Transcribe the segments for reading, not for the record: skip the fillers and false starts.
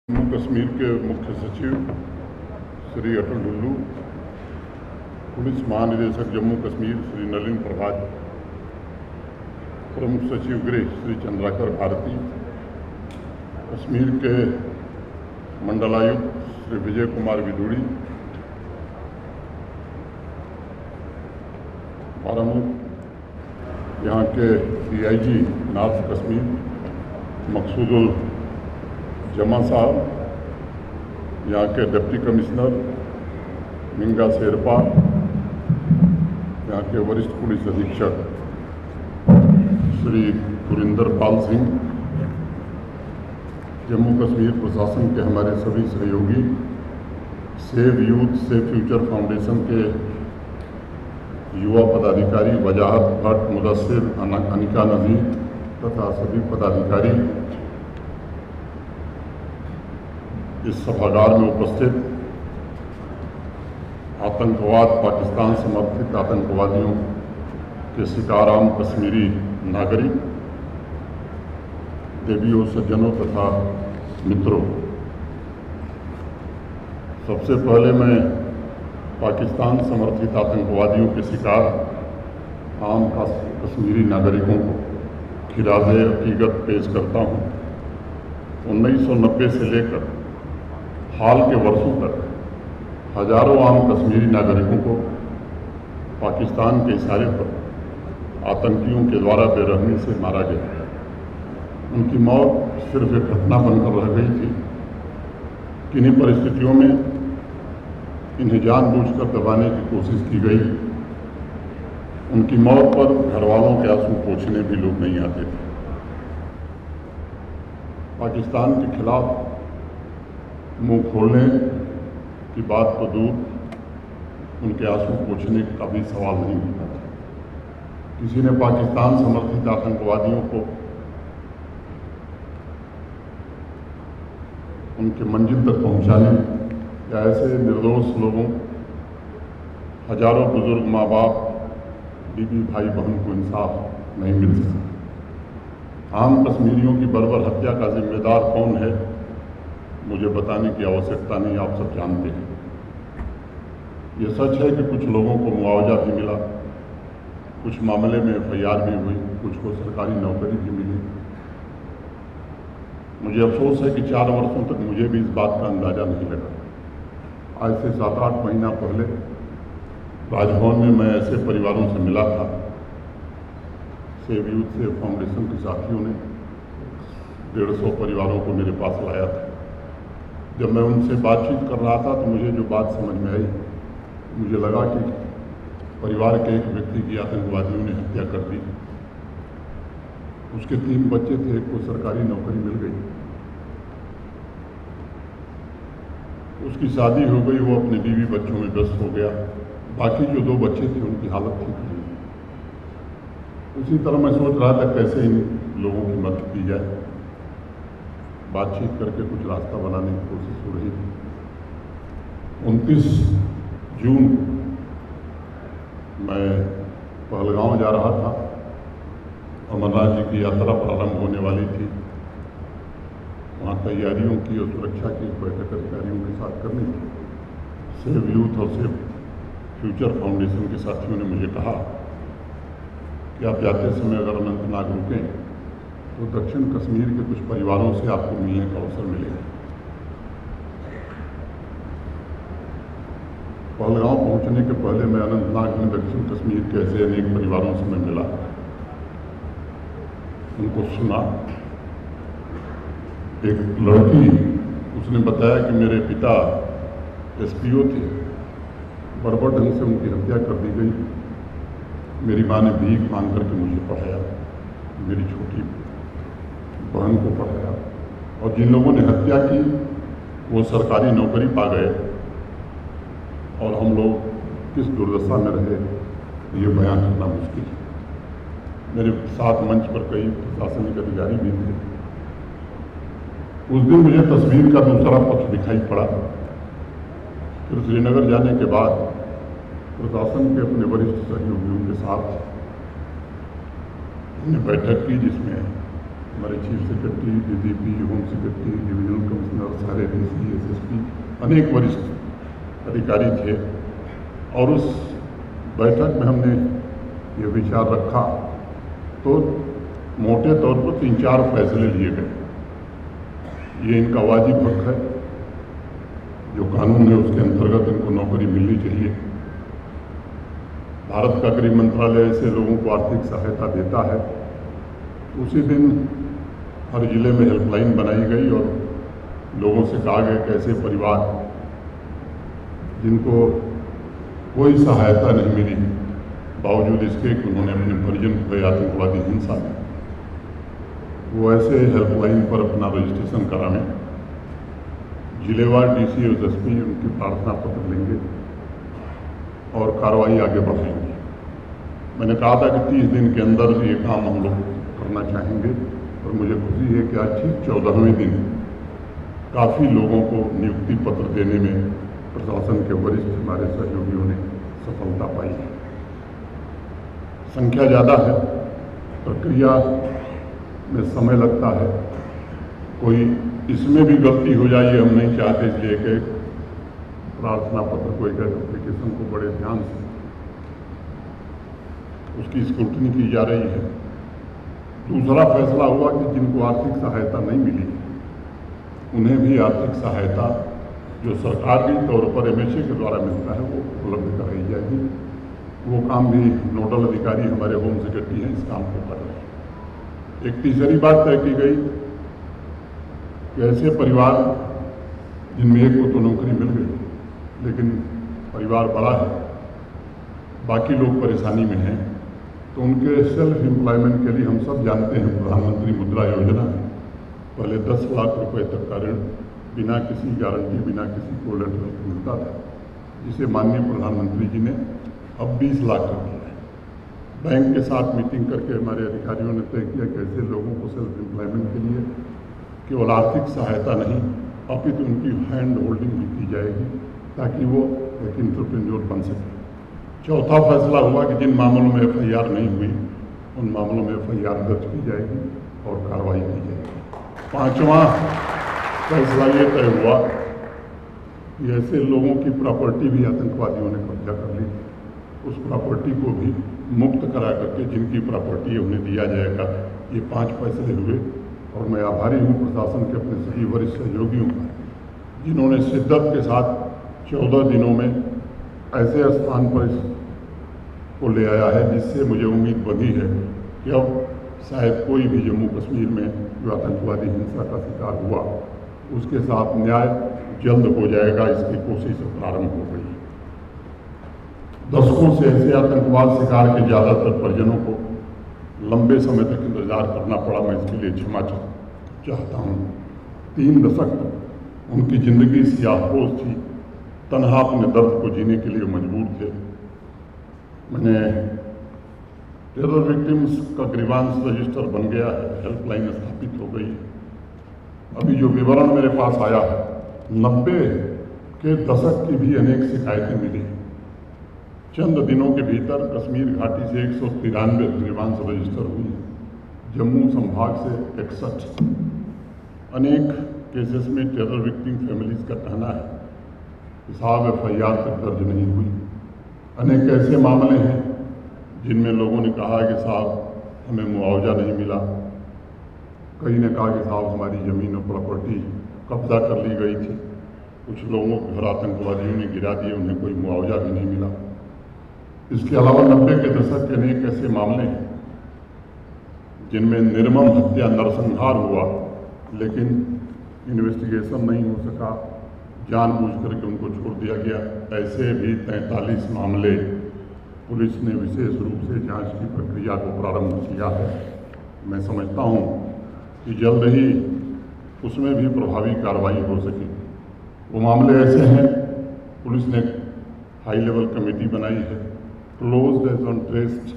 जम्मू कश्मीर के मुख्य सचिव श्री अटल डुल्लू, पुलिस महानिदेशक जम्मू कश्मीर श्री नलिन प्रभात, प्रमुख सचिव गृह श्री चंद्राकर भारती, कश्मीर के मंडलायुक्त श्री विजय कुमार विदुड़ी, बारामूला यहाँ के डीआईजी नॉर्थ कश्मीर मकसूदुल जमा साहब, यहाँ के डिप्टी कमिश्नर मिंगा शेरपा, यहाँ के वरिष्ठ पुलिस अधीक्षक श्री गुरिंदर पाल सिंह, जम्मू कश्मीर प्रशासन के हमारे सभी सहयोगी, save youth save future foundation के युवा पदाधिकारी वजाहत भट्ट, मुदस्सिर, अनिका नजीर तथा सभी पदाधिकारी इस सभागार में उपस्थित आतंकवाद, पाकिस्तान समर्थित आतंकवादियों के शिकार आम कश्मीरी नागरिक, देवियों, सज्जनों तथा मित्रों, सबसे पहले मैं पाकिस्तान समर्थित आतंकवादियों के शिकार आम कश्मीरी नागरिकों को खिराज़े हकीकत पेश करता हूँ। 1990 से लेकर हाल के वर्षों तक हजारों आम कश्मीरी नागरिकों को पाकिस्तान के इशारे पर आतंकियों के द्वारा बेरहमी से मारा गया। उनकी मौत सिर्फ एक घटना बनकर रह गई थी। किन्हीं परिस्थितियों में इन्हें जानबूझकर दबाने की कोशिश की गई। उनकी मौत पर घरवालों के आंसू पोंछने भी लोग नहीं आते थे। पाकिस्तान के खिलाफ मुंह खोलने की बात तो दूर, उनके आंसू पोंछने का भी सवाल नहीं उठता था। किसी ने पाकिस्तान समर्थित आतंकवादियों को उनके मंजिल तक पहुंचाने या ऐसे निर्दोष लोगों, हजारों बुजुर्ग माँ बाप, बीबी भाई बहन को इंसाफ नहीं मिल सका। आम कश्मीरियों की बर्बर हत्या का जिम्मेदार कौन है, मुझे बताने की आवश्यकता नहीं, आप सब जानते हैं। ये सच है कि कुछ लोगों को मुआवजा भी मिला, कुछ मामले में एफआईआर भी हुई, कुछ को सरकारी नौकरी भी मिली। मुझे अफसोस है कि 4 वर्षों तक मुझे भी इस बात का अंदाजा नहीं लगा। आज से 7-8 महीना पहले राजभवन में मैं ऐसे परिवारों से मिला था। सेव यूथ सेव फाउंडेशन के साथियों ने 150 परिवारों को मेरे पास लाया था। जब मैं उनसे बातचीत कर रहा था तो मुझे जो बात समझ में आई, मुझे लगा कि परिवार के एक व्यक्ति की आतंकवादियों ने हत्या कर दी। उसके 3 बच्चे थे, एक को सरकारी नौकरी मिल गई, उसकी शादी हो गई, वो अपने बीवी बच्चों में व्यस्त हो गया। बाकी जो 2 बच्चे थे उनकी हालत ठीक नहीं। उसी तरह मैं सोच रहा था कैसे इन लोगों की मदद की जाए। बातचीत करके कुछ रास्ता बनाने की कोशिश हो रही थी। 29 जून मैं पहलगांव जा रहा था। अमरनाथ जी की यात्रा प्रारंभ होने वाली थी। वहाँ तैयारियों की और सुरक्षा की बैठक अधिकारियों के साथ करनी थी। सेव यूथ और सेव फ्यूचर फाउंडेशन के साथियों ने मुझे कहा कि आप जाते समय अगर अनंतनाग रुकें तो दक्षिण कश्मीर के कुछ परिवारों से आपको मिलने का अवसर मिलेगा। पहलगांव पहुंचने के पहले मैं अनंतनाग में दक्षिण कश्मीर के ऐसे अनेक परिवारों से मैं मिला, उनको सुना। एक लड़की, उसने बताया कि मेरे पिता एसपीओ थे, बर्बर ढंग से उनकी हत्या कर दी गई। मेरी माँ ने भीख मांग करके मुझे पढ़ाया, मेरी छोटी बहन को पढ़ाया, और जिन लोगों ने हत्या की वो सरकारी नौकरी पा गए और हम लोग किस दुर्दशा में रहे ये बयान करना मुश्किल है। मेरे साथ मंच पर कई प्रशासनिक अधिकारी भी थे। उस दिन मुझे तस्वीर का दूसरा पक्ष दिखाई पड़ा। फिर श्रीनगर जाने के बाद प्रशासन के अपने वरिष्ठ सहयोगियों के साथ हमने बैठक की, जिसमें हमारे chief secretary, DGP, home secretary, divisional commissioner, सारे डीसी, एसएसपी, अनेक वरिष्ठ अधिकारी थे। और उस बैठक में हमने ये विचार रखा तो मोटे तौर पर 3-4 फैसले लिए गए। ये इनका वाजिब हक है, जो कानून है उसके अंतर्गत इनको नौकरी मिलनी चाहिए। भारत का गृह मंत्रालय ऐसे लोगों को आर्थिक सहायता देता है। उसी दिन हर जिले में हेल्पलाइन बनाई गई और लोगों से कहा गया कि ऐसे परिवार जिनको कोई सहायता नहीं मिली, बावजूद इसके कि उन्होंने अपने परिजन को आतंकवादी हिंसा में, वो ऐसे हेल्पलाइन पर अपना रजिस्ट्रेशन कराएं। जिलेवार डीसी और एसपी उनकी प्रार्थना पत्र लेंगे और कार्रवाई आगे बढ़ाएंगे। मैंने कहा था कि 30 दिन के अंदर ये काम हम लोग करना चाहेंगे और मुझे खुशी है कि आज ठीक 14वें दिन काफ़ी लोगों को नियुक्ति पत्र देने में प्रशासन के वरिष्ठ हमारे सहयोगियों ने सफलता पाई है। संख्या ज़्यादा है, प्रक्रिया में समय लगता है, कोई इसमें भी गलती हो जाए हम नहीं चाहते, इसलिए कि प्रार्थना पत्र को, एक एप्लीकेशन को बड़े ध्यान से उसकी स्क्रूटनी की जा रही है। दूसरा फैसला हुआ कि जिनको आर्थिक सहायता नहीं मिली उन्हें भी आर्थिक सहायता जो सरकारी तौर पर एमएचए के द्वारा मिलता है वो उपलब्ध कराई जाएगी। वो काम भी नोडल अधिकारी हमारे होम सेक्रेटरी हैं, इस काम को कर रहे हैं। एक तीसरी बात तय की गई कि ऐसे परिवार जिनमें एक को तो नौकरी मिल गई लेकिन परिवार बड़ा है, बाकी लोग परेशानी में हैं, तो उनके सेल्फ एम्प्लॉयमेंट के लिए हम सब जानते हैं प्रधानमंत्री मुद्रा योजना में पहले 10 लाख रुपए तक का ऋण बिना किसी गारंटी, बिना किसी कोलेटरल के मिलता था, जिसे माननीय प्रधानमंत्री जी ने अब 20 लाख कर दिया है। बैंक के साथ मीटिंग करके हमारे अधिकारियों ने तय किया कि ऐसे लोगों को सेल्फ एम्प्लॉयमेंट के लिए केवल आर्थिक सहायता नहीं अपितु उनकी हैंड होल्डिंग भी की जाएगी ताकि वो एक एंटरप्रेन्योर बन सके। चौथा फैसला हुआ कि जिन मामलों में एफआईआर नहीं हुई उन मामलों में एफआईआर दर्ज की जाएगी और कार्रवाई की जाएगी। पांचवा फैसला ये तय हुआ कि ऐसे लोगों की प्रॉपर्टी भी आतंकवादियों ने कब्जा कर ली, उस प्रॉपर्टी को भी मुक्त करा करके जिनकी प्रॉपर्टी है उन्हें दिया जाएगा। ये 5 फैसले हुए और मैं आभारी हूँ प्रशासन के अपने सभी वरिष्ठ सहयोगियों का, जिन्होंने शिद्दत के साथ 14 दिनों में ऐसे स्थान पर इसको ले आया है जिससे मुझे उम्मीद बंधी है कि अब शायद कोई भी जम्मू कश्मीर में जो आतंकवादी हिंसा का शिकार हुआ उसके साथ न्याय जल्द हो जाएगा। इसकी कोशिश प्रारंभ हो गई। दशकों से ऐसे आतंकवाद शिकार के ज़्यादातर परिजनों को लंबे समय तक इंतजार करना पड़ा। मैं इसके लिए क्षमा चाहता हूँ। 3 दशक तक उनकी ज़िंदगी सियाहपोश थी, तन्हा अपने दर्द को जीने के लिए मजबूर थे। मैंने टेरर विक्टिम्स का ग्रीवांस रजिस्टर बन गया है, हेल्पलाइन स्थापित हो गई है। अभी जो विवरण मेरे पास आया है 90 के दशक की भी अनेक शिकायतें मिली। चंद दिनों के भीतर कश्मीर घाटी से 193 ग्रीवांस रजिस्टर हुई है, जम्मू संभाग से 61। अनेक केसेस में टेरर विक्टिम फैमिलीज का कहना है कि साहब एफआईआर तक दर्ज नहीं हुई। अनेक ऐसे मामले हैं जिनमें लोगों ने कहा कि साहब हमें मुआवजा नहीं मिला, कई ने कहा कि साहब हमारी ज़मीन और प्रॉपर्टी कब्जा कर ली गई थी, कुछ लोगों के घर आतंकवादियों ने गिरा दिए, उन्हें कोई मुआवजा भी नहीं मिला। इसके अलावा 90 के दशक के अनेक ऐसे मामले हैं जिनमें निर्मम हत्या, नरसंहार हुआ लेकिन इन्वेस्टिगेशन नहीं हो सका, जानबूझ करके उनको छोड़ दिया गया। ऐसे भी 43 मामले पुलिस ने विशेष रूप से जांच की प्रक्रिया को प्रारंभ किया है। मैं समझता हूं कि जल्द ही उसमें भी प्रभावी कार्रवाई हो सके। वो मामले ऐसे हैं, पुलिस ने हाई लेवल कमेटी बनाई है, closed as untraced,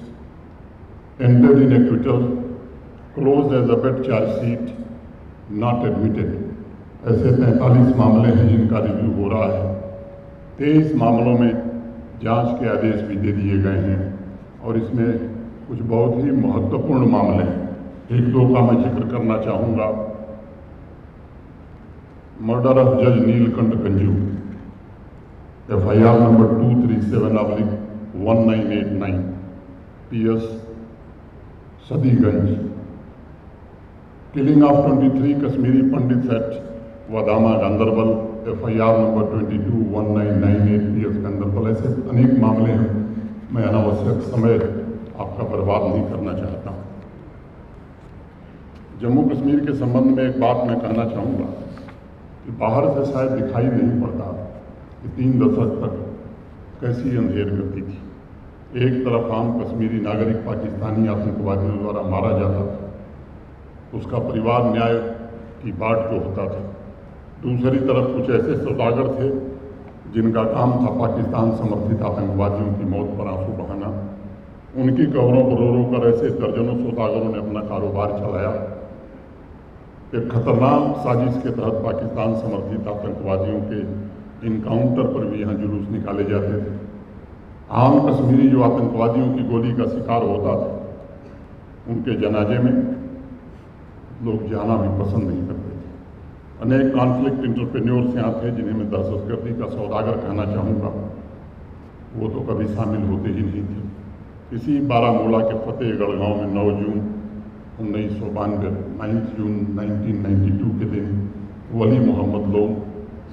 ended in acquittal, closed as abate chargesheet, not admitted. ऐसे 43 मामले हैं जिनका रिव्यू हो रहा है। 23 मामलों में जांच के आदेश भी दे दिए गए हैं और इसमें कुछ बहुत ही महत्वपूर्ण मामले हैं एक दो का मैं जिक्र करना चाहूँगा। मर्डर ऑफ जज Neelkanth Ganju, FIR number 237/1989, PS Sadiganj. Killing of 23 Kashmiri Pandit at Vadama Ganderbal, FIR number 22/1998, PS Ganderbal. ऐसे अनेक मामले हैं, मैं अनावश्यक समय आपका बर्बाद नहीं करना चाहता हूँ। जम्मू कश्मीर के संबंध में एक बात मैं कहना चाहूँगा कि बाहर से शायद दिखाई नहीं पड़ता कि 3 दशक तक कैसी अंधेर गति थी। एक तरफ आम कश्मीरी नागरिक पाकिस्तानी आतंकवादियों द्वारा मारा जाता था, उसका परिवार न्याय की बाट जो होता था। दूसरी तरफ कुछ ऐसे सौदागर थे जिनका काम था पाकिस्तान समर्थित आतंकवादियों की मौत पर आंसू बहाना। उनकी कब्रों पर रो रो कर ऐसे दर्जनों सौदागरों ने अपना कारोबार चलाया। एक खतरनाक साजिश के तहत पाकिस्तान समर्थित आतंकवादियों के इनकाउंटर पर भी यहाँ जुलूस निकाले जाते थे। आम कश्मीरी जो आतंकवादियों की गोली का शिकार होता था, उनके जनाजे में लोग जाना भी पसंद नहीं करते थे। अनेक कॉन्फ्लिक्ट इंटरप्रेन्योर्स यहाँ थे जिन्हें मैं दहशतगर्दी का सौदागर कहना चाहूँगा, वो तो कभी शामिल होते ही नहीं थे। इसी बारामूला के फतेहगढ़ गांव में 9 जून 1992, 9 जून 1992 के दिन वली मोहम्मद लोन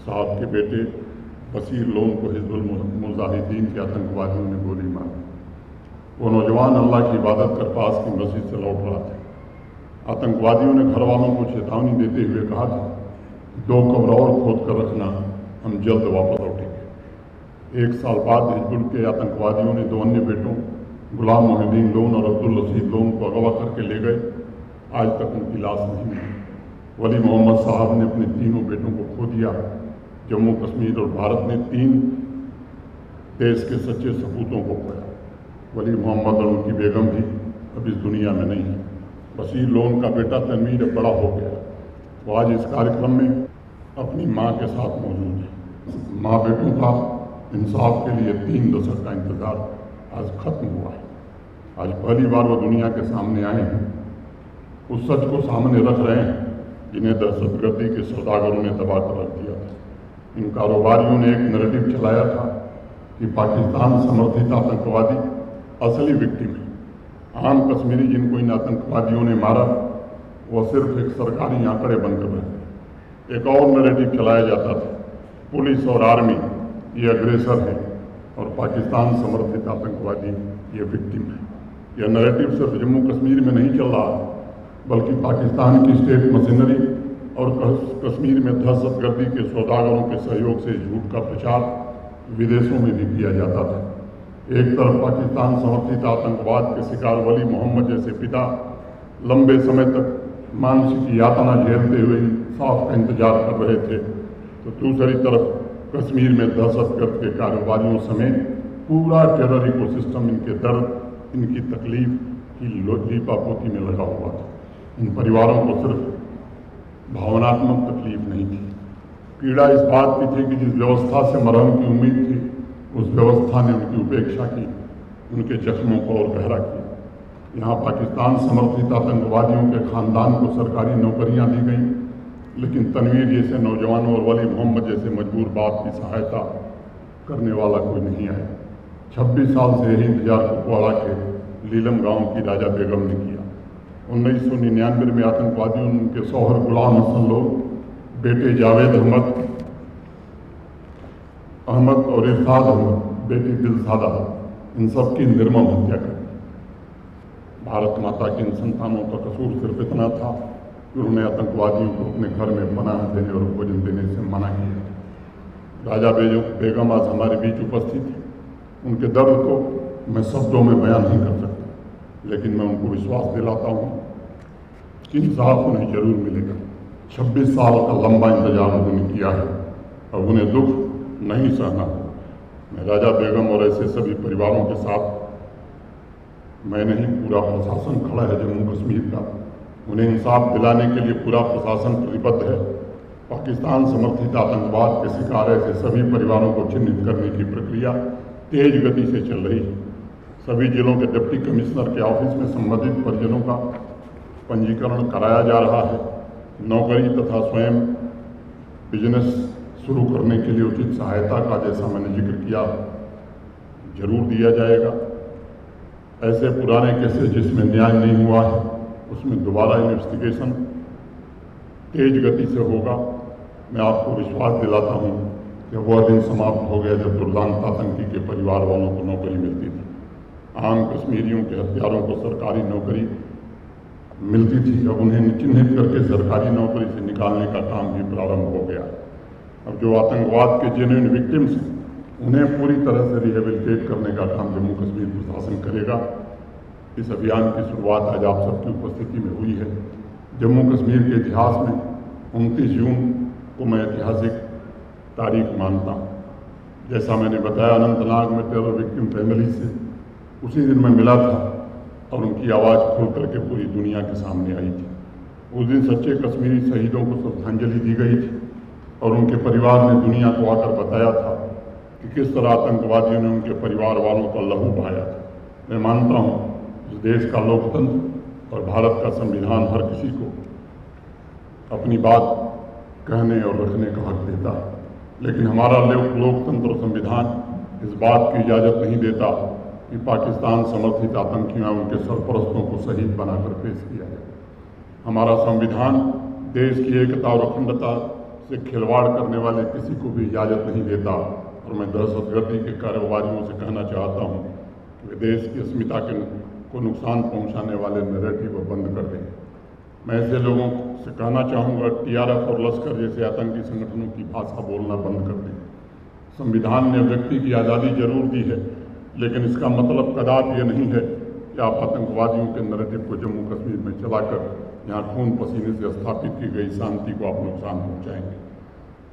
साहब के बेटे बशीर लोन को हिजबुल मुजाहिदीन के आतंकवादियों ने गोली मारी। वो नौजवान अल्लाह की इबादत कर पास की मस्जिद से लौट रहा था। आतंकवादियों ने घर वालों को चेतावनी देते हुए कहा था, 2 कब्र और खोद कर रखना, हम जल्द वापस लौटेंगे। 1 साल बाद हिजबुल के आतंकवादियों ने 2 अन्य बेटों गुलाम मोहिद्दीन लोन और अब्दुल रशीद लोन को अगवा करके ले गए। आज तक उनकी लाश नहीं मिली। वली मोहम्मद साहब ने अपने तीनों बेटों को खो दिया। जम्मू कश्मीर और भारत ने 3 देश के सच्चे सपूतों को खोया। वली मोहम्मद और उनकी बेगम भी अब इस दुनिया में नहीं है। बशीर लोन का बेटा तनवीर अब बड़ा हो गया, वो आज इस कार्यक्रम में अपनी माँ के साथ मौजूद है। माँ बेटों का इंसाफ के लिए 3 दशक का इंतजार आज खत्म हुआ है। आज पहली बार वो दुनिया के सामने आए हैं, उस सच को सामने रख रहे हैं जिन्हें दहशतगर्दी के सौदागरों ने दबा कर रख दिया था। इन कारोबारियों ने एक नैरेटिव चलाया था कि पाकिस्तान समर्थित आतंकवादी असली विक्टिम है। आम कश्मीरी जिनको इन आतंकवादियों ने मारा वो सिर्फ एक सरकारी आंकड़े बनकर रहे। एक और नैरेटिव चलाया जाता था, पुलिस और आर्मी ये अग्रेसर है और पाकिस्तान समर्थित आतंकवादी ये विक्टिम है। यह नैरेटिव सिर्फ जम्मू कश्मीर में नहीं चल रहा, बल्कि पाकिस्तान की स्टेट मशीनरी और कश्मीर में दहशतगर्दी के सौदागरों के सहयोग से झूठ का प्रचार विदेशों में भी किया जाता था। एक तरफ पाकिस्तान समर्थित आतंकवाद के शिकार वली मोहम्मद जैसे पिता लंबे समय तक मानसिक यातना झेलते हुए इंसाफ का इंतजार कर रहे थे, तो दूसरी तरफ कश्मीर में दहशतगर्द के कारोबारियों समेत पूरा टेरर इकोसिस्टम इनके दर्द, इनकी तकलीफ की लीपापोती में लगा हुआ था। इन परिवारों को सिर्फ भावनात्मक तकलीफ नहीं थी, पीड़ा इस बात की थी कि जिस व्यवस्था से मरहम की उम्मीद थी, उस व्यवस्था ने उनकी उपेक्षा की, उनके जख्मों को और गहरा किया। यहाँ पाकिस्तान समर्थित आतंकवादियों के खानदान को सरकारी नौकरियाँ दी गईं, लेकिन तनवीर जैसे नौजवानों और वली मोहम्मद जैसे मजबूर बाप की सहायता करने वाला कोई नहीं आया। 26 साल से यही इंतजार कुपवाड़ा के लीलम गांव की राजा बेगम ने किया। 1999 में आतंकवादियों ने उनके शौहर गुलाम हसन लोग, बेटे जावेद अहमद और इरशाद अहमद, बेटी दिलसादा, इन सब की निर्मम हत्या कर दी। भारत माता के इन संतानों का कसूर सिर्फ इतना था कि उन्होंने आतंकवादियों को अपने घर में पनाह देने और भोजन देने से मना किया। राजा बेगम आज हमारे बीच उपस्थित है। उनके दर्द को मैं शब्दों में बयान नहीं कर सकता, लेकिन मैं उनको विश्वास दिलाता हूँ कि इंसाफ उन्हें जरूर मिलेगा। 26 साल का लंबा इंतजार उन्होंने किया है, अब उन्हें दुख नहीं सहना हो। मैं राजा बेगम और ऐसे सभी परिवारों के साथ, मैं नहीं पूरा प्रशासन खड़ा है जम्मू कश्मीर का। उन्हें इंसाफ दिलाने के लिए पूरा प्रशासन प्रतिबद्ध है। पाकिस्तान समर्थित आतंकवाद के शिकार ऐसे सभी परिवारों को चिन्हित करने की प्रक्रिया तेज गति से चल रही है। सभी जिलों के डिप्टी कमिश्नर के ऑफिस में संबंधित परिजनों का पंजीकरण कराया जा रहा है। नौकरी तथा स्वयं बिजनेस शुरू करने के लिए उचित सहायता का, जैसा मैंने जिक्र किया, जरूर दिया जाएगा। ऐसे पुराने केसेस जिसमें न्याय नहीं हुआ है उसमें दोबारा इन्वेस्टिगेशन तेज गति से होगा। मैं आपको विश्वास दिलाता हूं कि वह दिन समाप्त हो गया जब दुर्दांत आतंकी के परिवार वालों को नौकरी मिलती थी। आम कश्मीरियों के हत्यारों को सरकारी नौकरी मिलती थी। अब उन्हें चिन्हित करके सरकारी नौकरी से निकालने का काम भी प्रारंभ हो गया। अब जो आतंकवाद के जेन्युइन विक्टिम्स हैं उन्हें पूरी तरह से रिहेबिलिटेट करने का काम जम्मू कश्मीर प्रशासन करेगा। इस अभियान की शुरुआत आज आप सबकी उपस्थिति में हुई है। जम्मू कश्मीर के इतिहास में 29 जून को मैं ऐतिहासिक तारीख मानता हूँ। जैसा मैंने बताया, अनंतनाग में टेरर विक्टिम फैमिली से उसी दिन मैं मिला था और उनकी आवाज़ खुल करके पूरी दुनिया के सामने आई थी। उस दिन सच्चे कश्मीरी शहीदों को श्रद्धांजलि दी गई थी और उनके परिवार ने दुनिया को आकर बताया था कि किस तरह आतंकवादियों ने उनके परिवार वालों का लहू बहाया था। मैं मानता हूँ इस देश का लोकतंत्र और भारत का संविधान हर किसी को अपनी बात कहने और रखने का हक देता है, लेकिन हमारा लोकतंत्र और संविधान इस बात की इजाज़त नहीं देता कि पाकिस्तान समर्थित आतंकियों उनके सरपरस्तों को शहीद बनाकर पेश किया जाए। हमारा संविधान देश की एकता और अखंडता से खिलवाड़ करने वाले किसी को भी इजाज़त नहीं देता और मैं दहशतगर्दी के कारोबारियों से कहना चाहता हूँ कि वे देश की अस्मिता को नुकसान पहुँचाने वाले नैरेटिव बंद कर दें। मैं ऐसे लोगों से कहना चाहूँगा TRF और लश्कर जैसे आतंकी संगठनों की भाषा बोलना बंद कर दें। संविधान ने व्यक्ति की आज़ादी जरूर दी है, लेकिन इसका मतलब कदापि ये नहीं है कि आप आतंकवादियों के नैरेटिव को जम्मू कश्मीर में चलाकर यहाँ खून पसीने से स्थापित की गई शांति को आप नुकसान पहुँचाएंगे।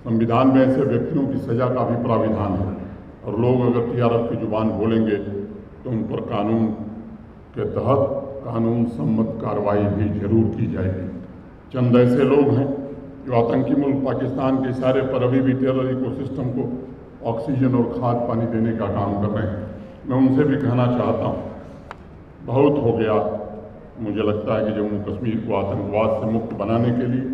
संविधान में ऐसे व्यक्तियों की सजा का भी प्राविधान है और लोग अगर TRF की जुबान बोलेंगे तो उन पर कानून के तहत कानून सम्मत कार्रवाई भी जरूर की जाएगी। चंद ऐसे लोग हैं जो आतंकी मुल्क पाकिस्तान के इशारे पर अभी भी टेरर इकोसिस्टम को ऑक्सीजन और खाद पानी देने का काम कर रहे हैं। मैं उनसे भी कहना चाहता हूँ, बहुत हो गया। मुझे लगता है कि जम्मू कश्मीर को आतंकवाद से मुक्त बनाने के लिए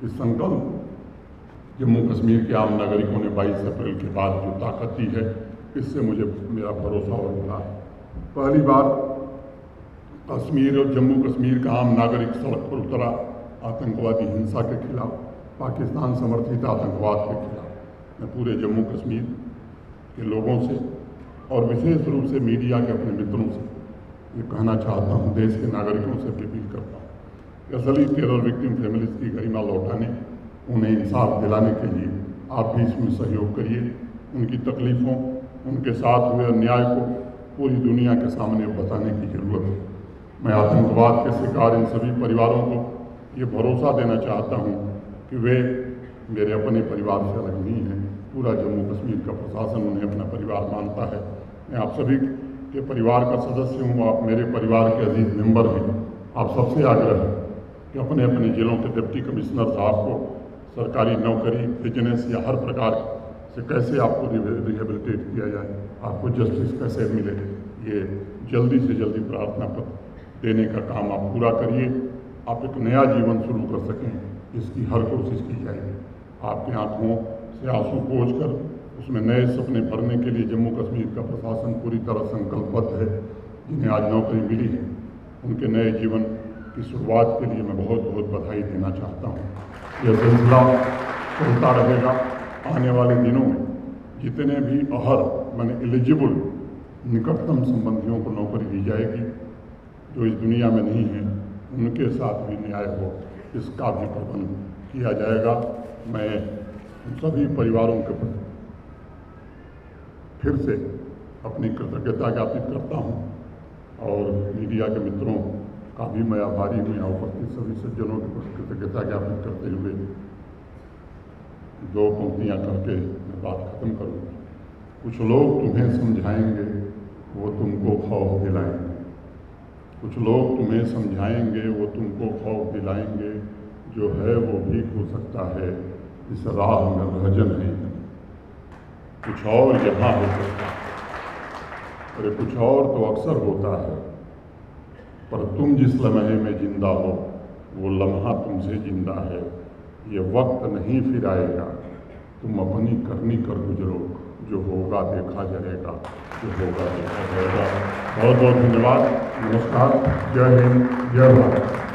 इस संकल्प जम्मू कश्मीर के आम नागरिकों ने 22 अप्रैल के बाद जो ताकत दी है, इससे मुझे मेरा भरोसा और मिला है। पहली बार कश्मीर और जम्मू कश्मीर का आम नागरिक सड़क पर उतरा आतंकवादी हिंसा के खिलाफ, पाकिस्तान समर्थित आतंकवाद के खिलाफ। मैं पूरे जम्मू कश्मीर के लोगों से और विशेष रूप से मीडिया के अपने मित्रों से ये कहना चाहता हूँ, देश के नागरिकों से भी अपील करता हूँ कि असली टेरर विक्टिम फैमिलीज की गरिमा लौटाने, उन्हें इंसाफ दिलाने के लिए आप भी इसमें सहयोग करिए। उनकी तकलीफ़ों, उनके साथ हुए अन्याय को पूरी दुनिया के सामने बताने की ज़रूरत है। मैं आतंकवाद के शिकार इन सभी परिवारों को ये भरोसा देना चाहता हूँ कि वे मेरे अपने परिवार से अलग नहीं हैं। पूरा जम्मू कश्मीर का प्रशासन उन्हें अपना परिवार मानता है। मैं आप सभी के परिवार का सदस्य हूँ, आप मेरे परिवार के अजीज मेंबर हैं। आप सबसे आग्रह है कि अपने अपने जिलों के डिप्टी कमिश्नर साहब को सरकारी नौकरी, बिजनेस या हर प्रकार से कैसे आपको रिहेबिलिटेट किया जाए, आपको जस्टिस कैसे मिले, ये जल्दी से जल्दी प्रार्थना पत्र देने का काम आप पूरा करिए। आप एक नया जीवन शुरू कर सकें, इसकी हर कोशिश की जाएगी। आपकी आंखों से आंसू पोंछ कर उसमें नए सपने भरने के लिए जम्मू कश्मीर का प्रशासन पूरी तरह संकल्पबद्ध है। जिन्हें आज नौकरी मिली है, उनके नए जीवन की शुरुआत के लिए मैं बहुत बहुत बधाई देना चाहता हूँ। यह सिलसिला चलता रहेगा। आने वाले दिनों में जितने भी अहर माने एलिजिबल निकटतम संबंधियों को नौकरी दी जाएगी जो इस दुनिया में नहीं है, उनके साथ भी न्याय हो, इसका भी प्रबंध किया जाएगा। मैं सभी परिवारों के प्रति फिर से अपनी कृतज्ञता ज्ञापित करता हूँ और मीडिया के मित्रों का भी मैं आभारी हूँ। यहाँ उपस्थित सभी सज्जनों के प्रति कृतज्ञता ज्ञापित करते हुए 2 पंक्तियाँ करके मैं बात खत्म करूँगा। कुछ लोग तुम्हें समझाएंगे, वो तुमको खौफ दिलाएंगे। कुछ लोग तुम्हें समझाएंगे, वो तुमको खौफ दिलाएंगे। जो है वो भी हो सकता है, इस राह में रहजन है। कुछ और यहाँ हो सकता है, अरे कुछ और तो अक्सर होता है, पर तुम जिस लम्हे में जिंदा हो वो लम्हा तुमसे जिंदा है, ये वक्त नहीं फिर आएगा, तुम अपनी करनी कर गुजरो, जो होगा देखा जाएगा, जो होगा देखा जाएगा। बहुत बहुत धन्यवाद। नमस्कार। जय हिंद, जय भारत।